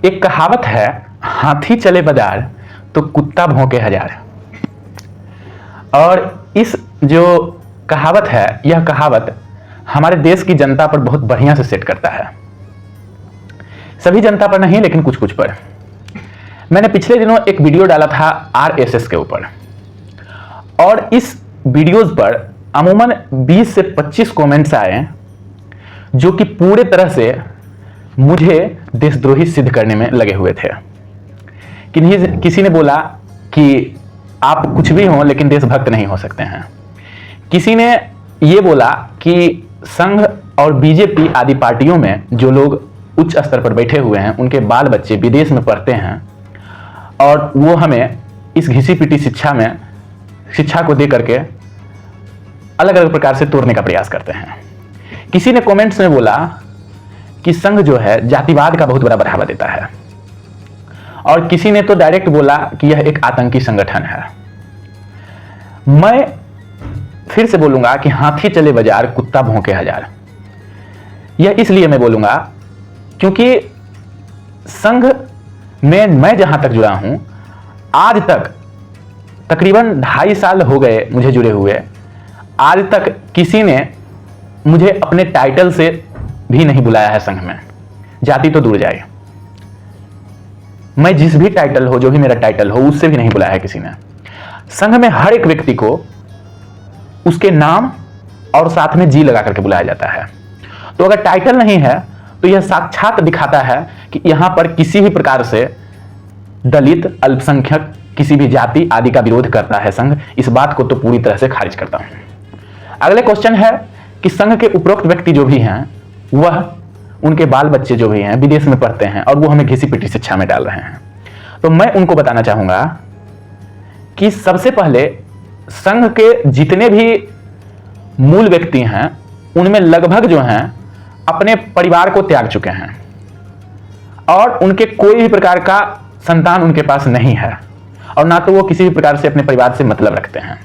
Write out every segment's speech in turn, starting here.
एक कहावत है, हाथी चले बाजार तो कुत्ता भौंके हजार। और इस जो कहावत है, यह कहावत हमारे देश की जनता पर बहुत बढ़िया से सेट करता है। सभी जनता पर नहीं, लेकिन कुछ कुछ पर। मैंने पिछले दिनों एक वीडियो डाला था आरएसएस के ऊपर, और इस वीडियोज पर अमूमन 20 से 25 कमेंट्स आए जो कि पूरे तरह से मुझे देशद्रोही सिद्ध करने में लगे हुए थे। किसी ने बोला कि आप कुछ भी हों लेकिन देशभक्त नहीं हो सकते हैं। किसी ने ये बोला कि संघ और बीजेपी आदि पार्टियों में जो लोग उच्च स्तर पर बैठे हुए हैं, उनके बाल बच्चे विदेश में पढ़ते हैं और वो हमें इस घिसी पिटी शिक्षा को दे करके अलग अलग प्रकार से तोड़ने का प्रयास करते हैं। किसी ने कमेंट्स में बोला कि संघ जो है जातिवाद का बहुत बड़ा बढ़ावा देता है, और किसी ने तो डायरेक्ट बोला कि यह एक आतंकी संगठन है। मैं फिर से बोलूंगा कि हाथी चले बाजार कुत्ता भौंके हजार। यह इसलिए मैं बोलूंगा क्योंकि संघ में मैं जहां तक जुड़ा हूं, आज तक तकरीबन 2.5 साल हो गए मुझे जुड़े हुए, आज तक किसी ने मुझे अपने टाइटल से भी नहीं बुलाया है संघ में, जाति तो दूर जाए। मैं जिस भी टाइटल हो, जो भी मेरा टाइटल हो, उससे भी नहीं बुलाया है किसी ने। संघ में हर एक व्यक्ति को उसके नाम और साथ में जी लगा करके बुलाया जाता है। तो अगर टाइटल नहीं है तो यह साक्षात दिखाता है कि यहां पर किसी भी प्रकार से दलित, अल्पसंख्यक, किसी भी जाति आदि का विरोध करता है संघ। इस बात को तो पूरी तरह से खारिज करता हूं। अगले क्वेश्चन है कि संघ के उपरोक्त व्यक्ति जो भी हैं, वह उनके बाल बच्चे जो भी हैं विदेश में पढ़ते हैं और वो हमें घिसी पिटी शिक्षा में डाल रहे हैं। तो मैं उनको बताना चाहूंगा कि सबसे पहले संघ के जितने भी मूल व्यक्ति हैं, उनमें लगभग जो हैं अपने परिवार को त्याग चुके हैं और उनके कोई भी प्रकार का संतान उनके पास नहीं है, और ना तो वो किसी भी प्रकार से अपने परिवार से मतलब रखते हैं।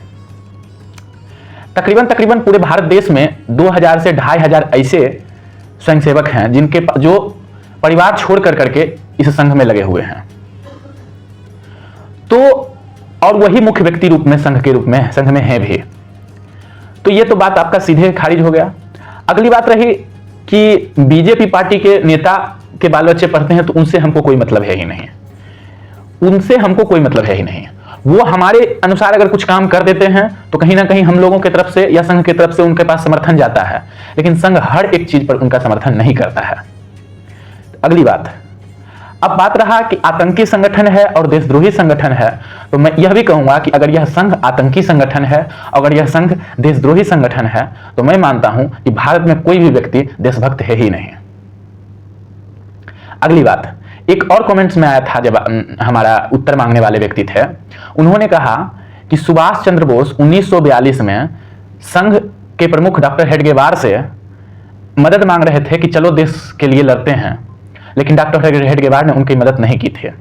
तकरीबन पूरे भारत देश में 2000 से 2500 ऐसे स्वयंसेवक हैं जिनके जो परिवार छोड़ करके इस संघ में लगे हुए हैं। तो और वही मुख्य व्यक्ति रूप में संघ में है भी। तो ये तो बात आपका सीधे खारिज हो गया। अगली बात रही कि बीजेपी पार्टी के नेता के बाल बच्चे पढ़ते हैं, तो उनसे हमको कोई मतलब है ही नहीं। वो हमारे अनुसार अगर कुछ काम कर देते हैं तो कहीं ना कहीं हम लोगों की तरफ से या संघ की तरफ से उनके पास समर्थन जाता है, लेकिन संघ हर एक चीज पर उनका समर्थन नहीं करता है। अगली बात, अब बात रहा कि आतंकी संगठन है और देशद्रोही संगठन है, तो मैं यह भी कहूंगा कि अगर यह संघ आतंकी संगठन है, अगर यह संघ देशद्रोही संगठन है, तो मैं मानता हूं कि भारत में कोई भी व्यक्ति देशभक्त है ही नहीं। अगली बात, एक और कमेंट्स में आया था, जब हमारा उत्तर मांगने वाले व्यक्ति थे, उन्होंने कहा कि सुभाष चंद्र बोस 1942 में संघ के प्रमुख डॉक्टर हेडगेवार से मदद मांग रहे थे कि चलो देश के लिए लड़ते हैं, लेकिन डॉक्टर हेडगेवार ने उनकी मदद नहीं की थी।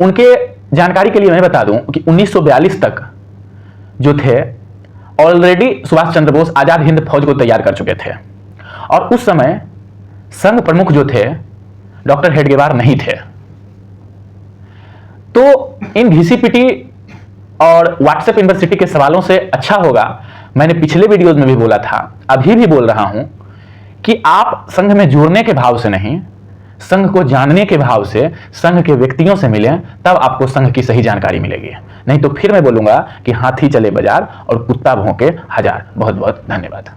उनके जानकारी के लिए मैं बता दूं कि 1942 तक जो थे, ऑलरेडी सुभाष चंद्र बोस आजाद हिंद फौज को तैयार कर चुके थे, और उस समय संघ प्रमुख जो थे डॉक्टर हेडगेवार नहीं थे। तो इन घिसी पिटी और व्हाट्सएप यूनिवर्सिटी के सवालों से अच्छा होगा, मैंने पिछले वीडियोज में भी बोला था, अभी भी बोल रहा हूं, कि आप संघ में जुड़ने के भाव से नहीं, संघ को जानने के भाव से संघ के व्यक्तियों से मिलें, तब आपको संघ की सही जानकारी मिलेगी। नहीं तो फिर मैं बोलूंगा कि हाथी चले बाजार और कुत्ता भौंके हजार। बहुत बहुत धन्यवाद।